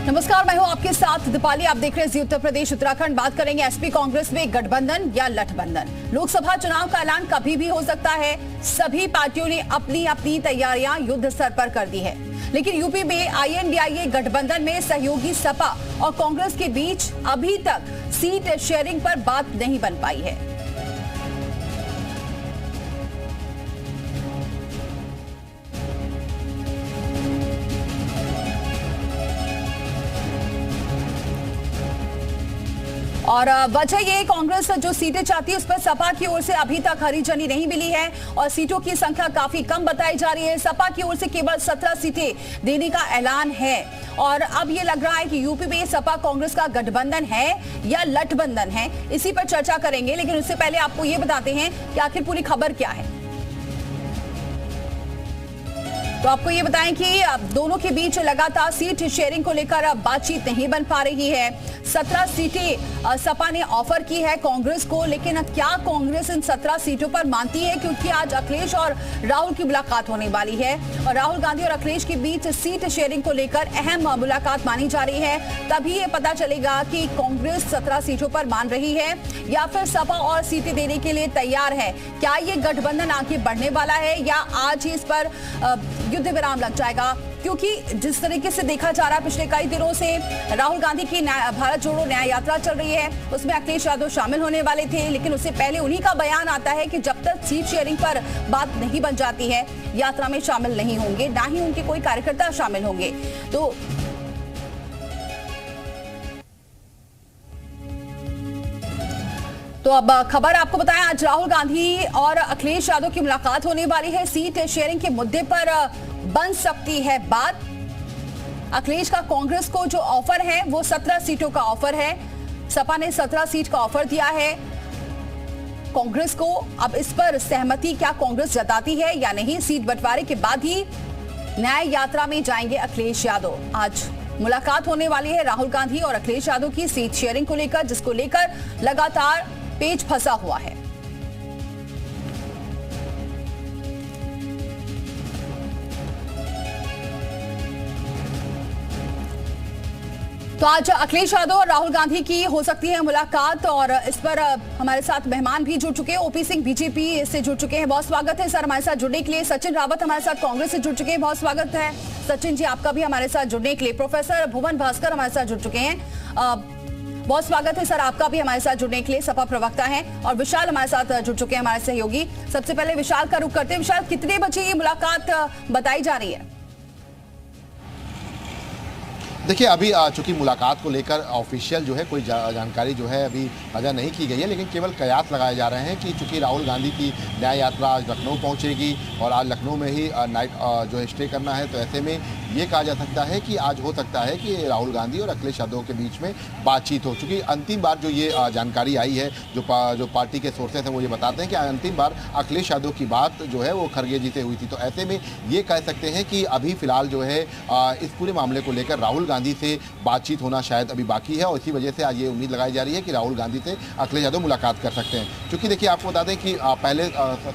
नमस्कार, मैं हूं आपके साथ दीपाली। आप देख रहे हैं जी उत्तर प्रदेश उत्तराखंड। बात करेंगे एसपी कांग्रेस में गठबंधन या लठबंधन। लोकसभा चुनाव का ऐलान कभी भी हो सकता है। सभी पार्टियों ने अपनी अपनी तैयारियां युद्ध स्तर पर कर दी है, लेकिन यूपी में INDIA गठबंधन में सहयोगी सपा और कांग्रेस के बीच अभी तक सीट शेयरिंग पर बात नहीं बन पाई है। और वजह ये, कांग्रेस जो सीटें चाहती है उस पर सपा की ओर से अभी तक हरी झंडी नहीं मिली है और सीटों की संख्या काफी कम बताई जा रही है। सपा की ओर से केवल 17 सीटें देने का ऐलान है और अब ये लग रहा है कि यूपी में सपा कांग्रेस का गठबंधन है या लठबंधन है, इसी पर चर्चा करेंगे। लेकिन उससे पहले आपको ये बताते हैं कि आखिर पूरी खबर क्या है। तो आपको ये बताएं कि दोनों के बीच लगातार सीट शेयरिंग को लेकर बातचीत नहीं बन पा रही है। 17 सीटें सपा ने ऑफर की है कांग्रेस को, लेकिन क्या कांग्रेस इन 17 सीटों पर मानती है? क्योंकि आज अखिलेश और राहुल की मुलाकात होने वाली है और राहुल गांधी और अखिलेश के बीच सीट शेयरिंग को लेकर अहम मुलाकात मानी जा रही है। तभी ये पता चलेगा कि कांग्रेस 17 सीटों पर मान रही है या फिर सपा और सीटें देने के लिए तैयार है। क्या ये गठबंधन आगे बढ़ने वाला है या आज ही इस पर युद्ध विराम लग जाएगा? क्योंकि जिस तरीके से देखा जा रहा है पिछले कई दिनों से राहुल गांधी की भारत जोड़ो न्याय यात्रा चल रही है, उसमें अखिलेश यादव शामिल होने वाले थे, लेकिन उससे पहले उन्हीं का बयान आता है कि जब तक सीट शेयरिंग पर बात नहीं बन जाती है यात्रा में शामिल नहीं होंगे, ना ही उनके कोई कार्यकर्ता शामिल होंगे। तो अब खबर आपको बताएं, आज राहुल गांधी और अखिलेश यादव की मुलाकात होने वाली है। सीट शेयरिंग के मुद्दे पर बन सकती है बात। अखिलेश का कांग्रेस को जो ऑफर है वो 17 सीटों का ऑफर है। सपा ने 17 सीट का ऑफर दिया है कांग्रेस को। अब इस पर सहमति क्या कांग्रेस जताती है या नहीं, सीट बंटवारे के बाद ही न्याय यात्रा में जाएंगे अखिलेश यादव। आज मुलाकात होने वाली है राहुल गांधी और अखिलेश यादव की सीट शेयरिंग को लेकर, जिसको लेकर लगातार पेच फंसा हुआ है। तो आज अखिलेश यादव और राहुल गांधी की हो सकती है मुलाकात और इस पर हमारे साथ मेहमान भी जुड़ चुके हैं। OP सिंह BJP से जुड़ चुके हैं, बहुत स्वागत है सर हमारे साथ जुड़ने के लिए। सचिन रावत हमारे साथ कांग्रेस से जुड़ चुके हैं, बहुत स्वागत है सचिन जी आपका भी हमारे साथ जुड़ने के लिए। प्रोफेसर भुवन भास्कर हमारे साथ जुड़ चुके हैं, बहुत स्वागत है सर आपका भी हमारे साथ जुड़ने के लिए। सपा प्रवक्ता हैं और विशाल हमारे साथ जुड़ चुके हैं, हमारे सहयोगी। सबसे पहले विशाल का रुख करते हैं। विशाल, कितने बजे ये मुलाकात बताई जा रही है? देखिए, अभी चूंकि मुलाकात को लेकर ऑफिशियल जो है कोई जानकारी जो है अभी साझा नहीं की गई है, लेकिन केवल कयास लगाए जा रहे हैं कि चूंकि राहुल गांधी की न्याय यात्रा आज लखनऊ पहुंचेगी और आज लखनऊ में ही नाइट जो है स्टे करना है, तो ऐसे में ये कहा जा सकता है कि आज हो सकता है कि राहुल गांधी और अखिलेश यादव के बीच में बातचीत हो। चूँकि अंतिम बार जो ये जानकारी आई है, जो पार्टी के सोर्सेस हैं वो ये बताते हैं कि अंतिम बार अखिलेश यादव की बात जो है वो खरगे जी से हुई थी। तो ऐसे में ये कह सकते हैं कि अभी फिलहाल जो है इस पूरे मामले को लेकर राहुल गांधी से बातचीत होना शायद अभी बाकी है और इसी वजह से आज ये उम्मीद लगाई जा रही है कि राहुल गांधी से अखिलेश यादव मुलाकात कर सकते हैं। क्योंकि देखिए, आपको बता दें कि पहले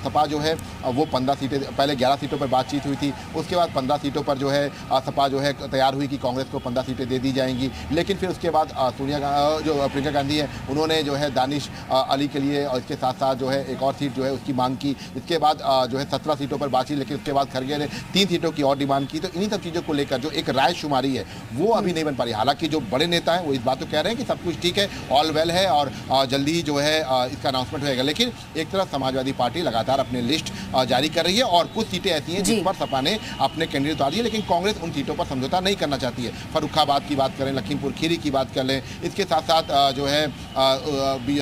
सपा जो है वो 15 सीटें, पहले 11 सीटों पर बातचीत हुई थी, उसके बाद 15 सीटों पर जो है सपा जो है तैयार हुई कि कांग्रेस को 15 सीटें दे दी जाएंगी। लेकिन फिर उसके बाद प्रियंका गांधी है, उन्होंने जो है दानिश अली के लिए और इसके साथ साथ जो है एक और सीट जो है उसकी मांग की। इसके बाद जो है 17 सीटों पर बातचीत, लेकिन उसके बाद खरगे ने 3 सीटों की और डिमांड की। तो इन्हीं सब चीज़ों को लेकर जो एक राय शुमारी है वो अभी नहीं बन पा रही। हालांकि जो बड़े नेता हैं वो इस बात को कह रहे हैं कि सब कुछ ठीक है, ऑल वेल है और जल्दी ही जो है इसका अनाउंसमेंट होगा। लेकिन एक तरफ समाजवादी पार्टी लगातार अपनी लिस्ट जारी कर रही है और कुछ सीटें ऐसी हैं जिस पर सपा ने अपने कैंडिडेट उतार दिए, लेकिन कांग्रेस उन सीटों पर समझौता नहीं करना चाहती है। फर्रुखाबाद की बात करें, लखीमपुर खीरी की बात कर लें, इसके साथ साथ जो है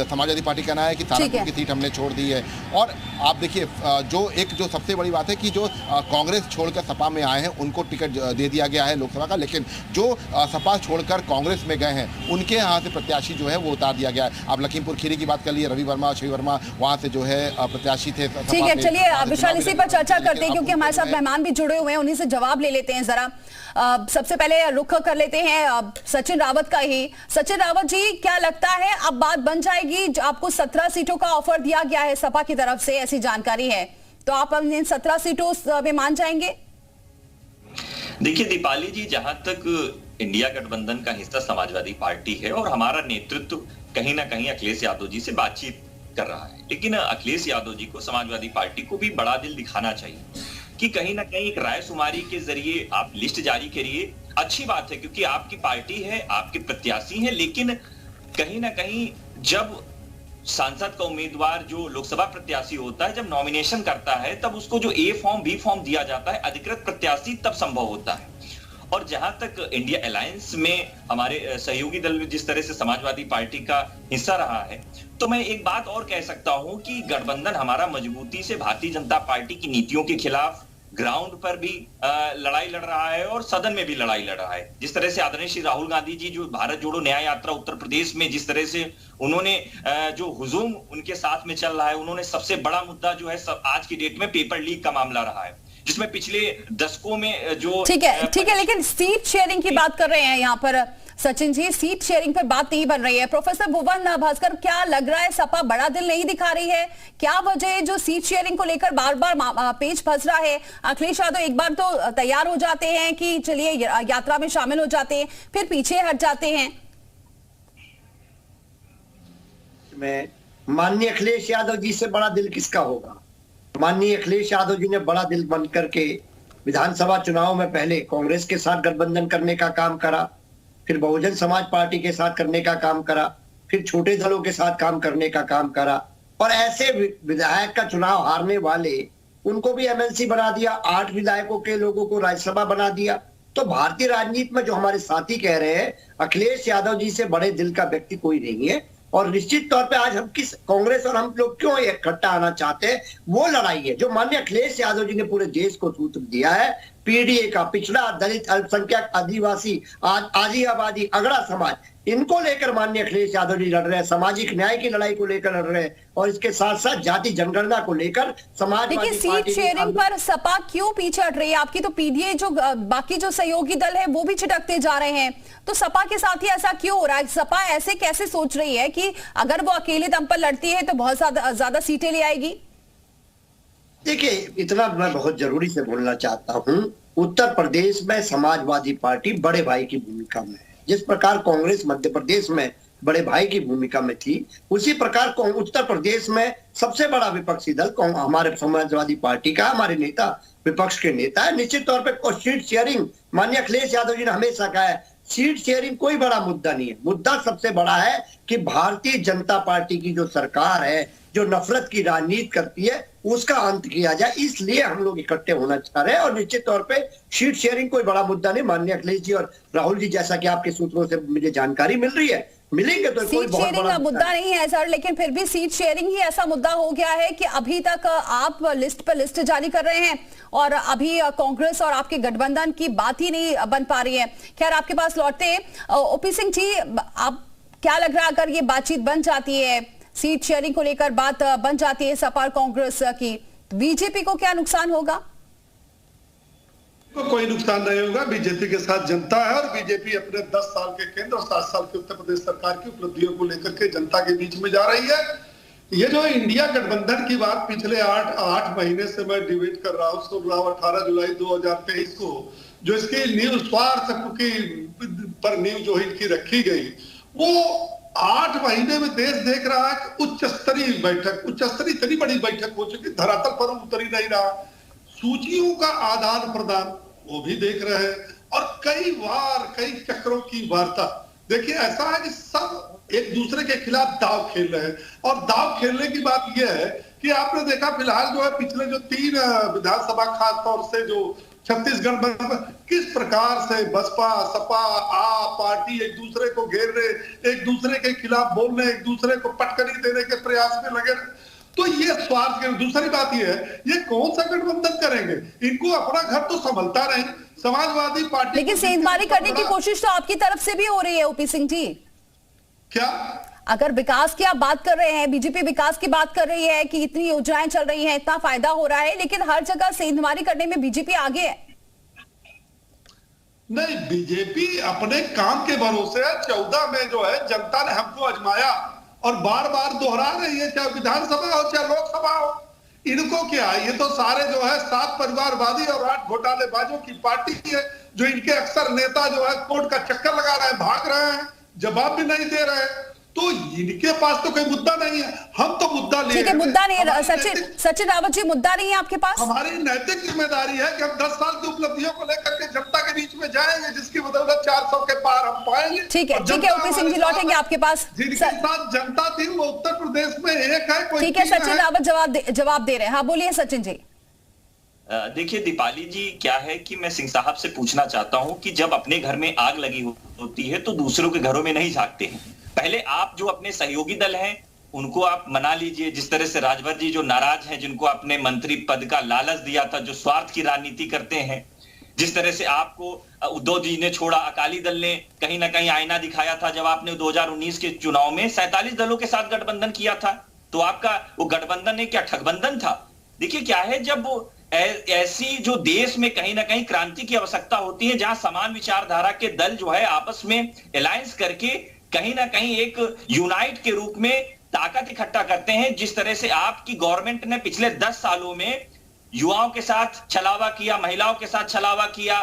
समाजवादी पार्टी कहना है कि सहारनपुर की सीट हमने छोड़ दी है। और आप देखिए, जो सबसे बड़ी बात है कि जो कांग्रेस छोड़कर सपा में आए हैं उनको टिकट दे दिया गया है लोकसभा का, लेकिन जो सपा छोड़कर कांग्रेस में गए हैं उनके यहाँ से प्रत्याशी जो है वो उतार दिया गया है। आप लखीमपुर खीरी की बात कर लिए, रवि वर्मा, शिव वर्मा वहाँ से जो है प्रत्याशी थे। ठीक है, चलिए विशाल इसी पर चर्चा करते हैं क्योंकि हमारे साथ मेहमान भी जुड़े हुए हैं, उन्हीं से जवाब ले लेते हैं। जरा सबसे पहले रुख कर लेते हैं सचिन रावत का ही। सचिन रावत जी, क्या लगता है अब बात बन जाएगी? आपको 17 सीटों का ऑफर दिया गया है सपा की तरफ से, ऐसी जानकारी है, तो आप इन 17 सीटों में मान जाएंगे? देखिए दीपाली जी, जहां तक इंडिया गठबंधन का हिस्सा समाजवादी पार्टी है और हमारा नेतृत्व कहीं ना कहीं अखिलेश यादव जी से बातचीत कर रहा है, लेकिन अखिलेश यादव जी को समाजवादी पार्टी को भी बड़ा दिल दिखाना चाहिए कि कहीं ना कहीं एक रायशुमारी के जरिए आप लिस्ट जारी करिए। अच्छी बात है क्योंकि आपकी पार्टी है, आपके प्रत्याशी हैं, लेकिन कहीं ना कहीं जब सांसद का उम्मीदवार जो लोकसभा प्रत्याशी होता है, जब नॉमिनेशन करता है, तब उसको जो ए फॉर्म बी फॉर्म दिया जाता है, अधिकृत प्रत्याशी तब संभव होता है। और जहां तक इंडिया अलायंस में हमारे सहयोगी दल जिस तरह से समाजवादी पार्टी का हिस्सा रहा है, तो मैं एक बात और कह सकता हूं कि गठबंधन हमारा मजबूती से भारतीय जनता पार्टी की नीतियों के खिलाफ ग्राउंड पर भी लड़ाई लड़ रहा है और सदन में भी लड़ाई लड़ रहा है। जिस तरह से आदरणीय श्री राहुल गांधी जी जो भारत जोड़ो न्याय यात्रा उत्तर प्रदेश में जिस तरह से उन्होंने जो हुजूम उनके साथ में चल रहा है, उन्होंने सबसे बड़ा मुद्दा जो है आज की डेट में पेपर लीक का मामला रहा है, जिसमें पिछले दशकों में जो ठीक है, लेकिन सीट शेयरिंग की बात कर रहे हैं यहाँ पर सचिन जी, सीट शेयरिंग पर बात नहीं बन रही है। प्रोफेसर भुवन भास्कर, क्या लग रहा है सपा बड़ा दिल नहीं दिखा रही है? क्या वजह है जो सीट शेयरिंग को लेकर बार बार पेच फंस रहा है? अखिलेश यादव एक बार तो तैयार हो जाते हैं कि चलिए यात्रा में शामिल हो जाते हैं, फिर पीछे हट जाते हैं। मैं माननीय अखिलेश यादव जी से बड़ा दिल किसका होगा? माननीय अखिलेश यादव जी ने बड़ा दिल बन करके विधानसभा चुनाव में पहले कांग्रेस के साथ गठबंधन करने का काम करा, फिर बहुजन समाज पार्टी के साथ करने का काम करा, फिर छोटे दलों के साथ काम करने का काम करा, और ऐसे विधायक का चुनाव हारने वाले उनको भी एमएलसी बना दिया, 8 विधायकों के लोगों को राज्यसभा बना दिया। तो भारतीय राजनीति में जो हमारे साथी कह रहे हैं अखिलेश यादव जी से बड़े दिल का व्यक्ति कोई नहीं है। और निश्चित तौर पे आज हम किस कांग्रेस और हम लोग क्यों इकट्ठा आना चाहते हैं, वो लड़ाई है जो माननीय अखिलेश यादव जी ने पूरे देश को सूत्र दिया है। पीडीए का पिछड़ा, दलित, अल्पसंख्यक, आदिवासी, आजी आबादी, अगड़ा समाज, इनको लेकर माननीय अखिलेश यादव जी लड़ रहे हैं। सामाजिक न्याय की लड़ाई को लेकर लड़ रहे हैं और इसके साथ साथ जाति जनगणना को लेकर समाजवादी पार्टी। सीट शेयरिंग पर सपा क्यों पीछे हट रही है? आपकी तो पीडीए जो बाकी जो सहयोगी दल है वो भी छिटकते जा रहे हैं, तो सपा के साथ ही ऐसा क्यों हो रहा है? सपा ऐसे कैसे सोच रही है कि अगर वो अकेले दम पर लड़ती है तो बहुत ज्यादा सीटें ले आएगी? देखिए, इतना मैं बहुत जरूरी से बोलना चाहता हूं, उत्तर प्रदेश में समाजवादी पार्टी बड़े भाई की भूमिका में है। जिस प्रकार कांग्रेस मध्य प्रदेश में बड़े भाई की भूमिका में थी, उसी प्रकार उत्तर प्रदेश में सबसे बड़ा विपक्षी दल हमारे समाजवादी पार्टी का, हमारे नेता विपक्ष के नेता है। निश्चित तौर पर सीट शेयरिंग, माननीय अखिलेश यादव जी ने हमेशा कहा है सीट शेयरिंग कोई बड़ा मुद्दा नहीं है। मुद्दा सबसे बड़ा है कि भारतीय जनता पार्टी की जो सरकार है, जो नफरत की राजनीति करती है, उसका अंत किया जाए, इसलिए हम लोग इकट्ठे होना चाह रहे हैं। और निश्चित तौर पे सीट शेयरिंग कोई बड़ा मुद्दा नहीं। माननीय अखिलेश जी और राहुल जी, जैसा कि आपके सूत्रों से मुझे जानकारी मिल रही है, मिलेंगे तो कोई बहुत बड़ा मुद्दा नहीं है सर, लेकिन फिर भी सीट शेयरिंग ही ऐसा मुद्दा हो गया है कि अभी तक आप लिस्ट पर लिस्ट जारी कर रहे हैं और अभी कांग्रेस और आपके गठबंधन की बात ही नहीं बन पा रही है। खैर, आपके पास लौटते हैं। ओपी सिंह जी, आप क्या लग रहा है अगर ये बातचीत बन जाती है, सीट शेयरिंग को लेकर बात बन जाती है सपा कांग्रेस की, बीजेपी को क्या नुकसान होगा? को कोई नुकसान नहीं होगा। बीजेपी के साथ जनता है और बीजेपी अपने 10 साल के केंद्र और 7 साल की उत्तर प्रदेश सरकार की उपलब्धियों को लेकर के जनता के बीच में जा रही है। ये जो इंडिया गठबंधन की बात पिछले 8 महीने से मैं डिबेट कर रहा हूँ, सुन रहा हूँ, 18 जुलाई 2023 को जो इसकी नींव स्वार्थ पर नींव जो इनकी रखी गई, वो 8 महीने में देश देख रहा है कि उच्च स्तरीय बैठक, उच्च स्तरीय इतनी बड़ी बैठक हो चुकी, धरातल पर उतर ही नहीं रहा। सूचियों का आदान प्रदान वो भी देख रहे हैं और कई चक्रों की वार्ता। देखिए, ऐसा है कि सब एक दूसरे के खिलाफ दाव खेल रहे हैं और दाव खेलने की बात यह है कि आपने देखा फिलहाल जो है पिछले जो 3 विधानसभा खास तौर से जो छत्तीसगढ़ में किस प्रकार से बसपा, सपा, आप पार्टी एक दूसरे को घेर रहे, एक दूसरे के खिलाफ बोल रहे, एक दूसरे को पटकनी देने के प्रयास में लगे। तो ये स्वार्थ। दूसरी बात ये है, ये कौन सा गठबंधन करेंगे? इनको अपना घर तो संभलता नहीं। समाजवादी पार्टी लेकिन सेंधमारी करने की कोशिश तो आपकी तरफ से भी हो रही है ओपी सिंह जी। क्या अगर विकास की आप बात कर रहे हैं, बीजेपी विकास की बात कर रही है कि इतनी योजनाएं चल रही हैं, इतना फायदा हो रहा है, लेकिन हर जगह सेंधमारी करने में बीजेपी आगे है। नहीं, बीजेपी अपने काम के भरोसे है। 14 में जो है जनता ने हमको आजमाया और बार बार दोहरा रही है, चाहे विधानसभा हो चाहे लोकसभा हो। इनको क्या है, ये तो सारे जो है 7 परिवारवादी और 8 घोटालेबाजों की पार्टी है जो इनके अक्सर नेता जो है कोर्ट का चक्कर लगा रहे हैं, भाग रहे हैं, जवाब भी नहीं दे रहे हैं, तो इनके पास तो कोई मुद्दा नहीं है। हम तो मुद्दा ले, ठीक है, मुद्दा नहीं है। सचिन रावत जी, मुद्दा नहीं है आपके पास? हमारी नैतिक जिम्मेदारी है कि हम 10 साल की उपलब्धियों को लेकर के जनता के बीच में जाएंगे, जिसकी बदौलत 400 के पार हम पाएंगे। ठीक है, ओपी सिंह जी लौटेंगे आपके पास। जिनके साथ जनता थी वो उत्तर प्रदेश में एक है, कोई ठीक है, सचिन रावत जवाब दे रहे हैं। हाँ बोलिए सचिन जी। देखिए दीपाली जी, क्या है कि मैं सिंह साहब से पूछना चाहता हूं कि जब अपने घर में आग लगी होती है तो दूसरों के घरों में नहीं झांकते हैं। पहले आप जो अपने सहयोगी दल हैं उनको आप मना लीजिए, जिस तरह से राजभर जी जो नाराज हैं, जिनको आपने मंत्री पद का लालच दिया था, जो स्वार्थ की राजनीति करते हैं, जिस तरह से आपको उद्धव जी ने छोड़ा, अकाली दल ने कहीं ना कहीं आईना दिखाया था जब आपने 2019 के चुनाव में 47 दलों के साथ गठबंधन किया था, तो आपका वो गठबंधन है क्या ठगबंधन था? देखिए क्या है, जब ऐसी जो देश में कहीं ना कहीं क्रांति की आवश्यकता होती है, जहां समान विचारधारा के दल जो है आपस में अलायंस करके कहीं ना कहीं एक यूनाइट के रूप में ताकत इकट्ठा करते हैं, जिस तरह से आपकी गवर्नमेंट ने पिछले 10 सालों में युवाओं के साथ छलावा किया, महिलाओं के साथ छलावा किया,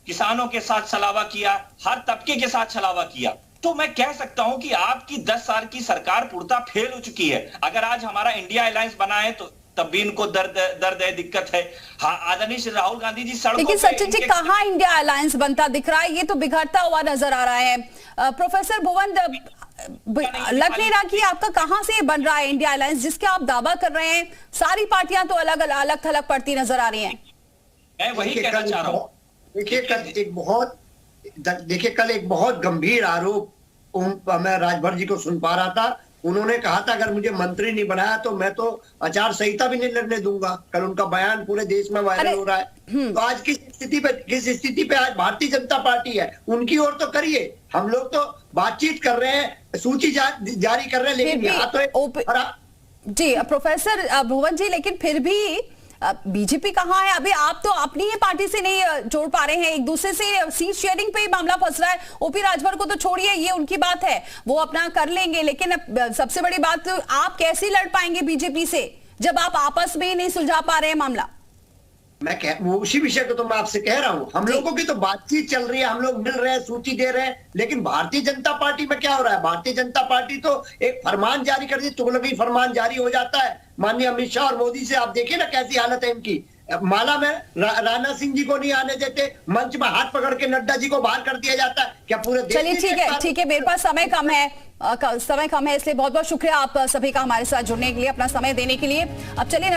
किसानों के साथ छलावा किया, हर तबके के साथ छलावा किया, तो मैं कह सकता हूं कि आपकी 10 साल की सरकार पूर्णतः फेल हो चुकी है। अगर आज हमारा इंडिया अलायंस बना है तो तब भी इनको दर्द है, दिक्कत है। हाँ, आदरणीय श्री राहुल गांधी जी सड़कों लेकिन सचिन जी कहाँ इंडिया अलायंस बनता दिख रहा है? ये तो बिगड़ता हुआ नजर आ रहा है। प्रोफेसर भुवन, लग नहीं रहा कि आपका कहां से बन रहा है इंडिया अलायंस, जिसके आप दावा कर रहे हैं? सारी पार्टियां तो अलग थलग पड़ती नजर आ रही हैं। मैं वही कहना चाह रहा हूं। देखिए कल एक बहुत गंभीर आरोप मैं राजभर जी को सुन पा रहा था। उन्होंने कहा था अगर मुझे मंत्री नहीं बनाया तो मैं तो आचार संहिता भी नहीं लड़ने दूंगा। कल उनका बयान पूरे देश में वायरल हो रहा है। तो आज किस स्थिति पे आज भारतीय जनता पार्टी है, उनकी ओर तो करिए। हम लोग तो बातचीत कर रहे हैं, सूची जारी कर रहे हैं, लेकिन यहाँ तो जी प्रोफेसर भुवन जी, लेकिन फिर भी बीजेपी कहाँ है? अभी आप तो अपनी ही पार्टी से नहीं जोड़ पा रहे हैं, एक दूसरे से सीट शेयरिंग पे ही मामला फंस रहा है। ओपी राजभर को तो छोड़िए, ये उनकी बात है, वो अपना कर लेंगे, लेकिन सबसे बड़ी बात तो आप कैसे लड़ पाएंगे बीजेपी से जब आप आपस में ही नहीं सुलझा पा रहे हैं मामला? वो उसी विषय को तो मैं आपसे कह रहा हूँ। हम लोगों की तो बातचीत चल रही है, हम लोग मिल रहे हैं, सूची दे रहे हैं, लेकिन भारतीय जनता पार्टी में क्या हो रहा है? भारतीय जनता पार्टी तो एक फरमान जारी कर दी, तुगलकी फरमान जारी हो जाता है माननीय अमित शाह और मोदी से। आप देखिए ना कैसी हालत है इनकी। माला में राजनाथ सिंह जी को नहीं आने देते, मंच में हाथ पकड़ के नड्डा जी को बाहर कर दिया जाता है। क्या पूरे देश? चलिए ठीक है, मेरे पास समय कम है, इसलिए बहुत बहुत शुक्रिया आप सभी का हमारे साथ जुड़ने के लिए, अपना समय देने के लिए। अब चलिए